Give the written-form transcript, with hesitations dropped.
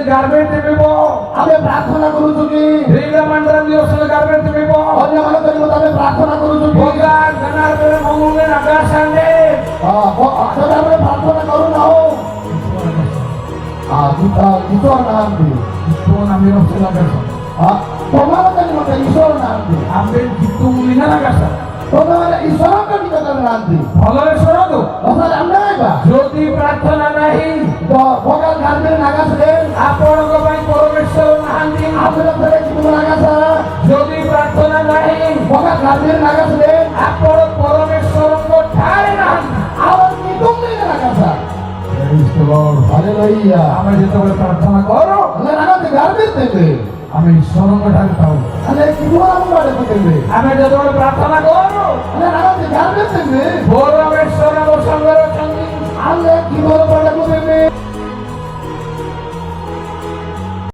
গার্বেট দেব আমি প্রার্থনা করুଛୁ কি রিলা মন্ডল দিবসে গার্বেট দেব ଅନ୍ୟମାନଙ୍କ ନିମନ୍ତେ ଆମେ ପ୍ରାର୍ଥନା କରୁଛୁ କି ভগবান গণার্দনে মঙ্গলে আকাশানে ଆମେ ପ୍ରାର୍ଥନା କରୁନାହୁଁ ଈଶ୍ୱର ନାହାନ୍ତି কোন আমি রক্ষে লাগাছো ତମମାନଙ୍କ ନିମନ୍ତେ ଈଶ୍ୱର ନାହାନ୍ତି ଆମେ କିତୁ ମିନା লাগাছো ତମେମାନେ ଈଶ୍ୱରଙ୍କ ନିକଟରେ ନାହାନ୍ତି ଭଲରେ ଶୁଣନ୍ତୁ ଅର୍ଥାৎ ଆମେ ଆଇବା ଯଦି ପ୍ରାର୍ଥନା ନାହିଁ ଭଗବାନ ଗାର୍ବେଟ ନାଗାସରେ ଆପଣଙ୍କ ପାଇଁ ପରମେଶ୍ୱର ନାହାନ୍ତି ଆମର ଥରେ ଜୀବନ ନାଗାସ ଯଦି ପ୍ରାର୍ଥନା ନାହିଁ ଭଗବାନ ଗାର୍ବେଟ ନାଗାସରେ ଆପଣ ପରମେଶ୍ୱରଙ୍କ ଠାରେ ନାହାନ୍ତି ଆଉ ନିକୁମ୍ରେ ନାଗାସ ହାଲେଲୁୟା ଆମେ ଯେତେବେଳେ ପ୍ରାର୍ଥନା କରୁ ହେଲେ ନାଗାସେ ଗାର୍ବେଟ ଦେବେ ଆମେ ଈଶ୍ୱରଙ୍କ ଠାରେ ଥାଉ ହେଲେ ଜୀବନ ଆମ ଆଡ଼େ ପକେଇବେ ଆମେ ଯେତେବେଳେ ପ୍ରାର୍ଥନା କରୁ ହେଲେ ନାଗାସେ ଗାର୍ବେଟ ଦେବେ ପରମେଶ୍ୱର ଆମ ସାଙ୍ଗରେ ଅଛନ୍ତି ଆମେ ଜୀବନ ଆଡ଼କୁ ଦେବେ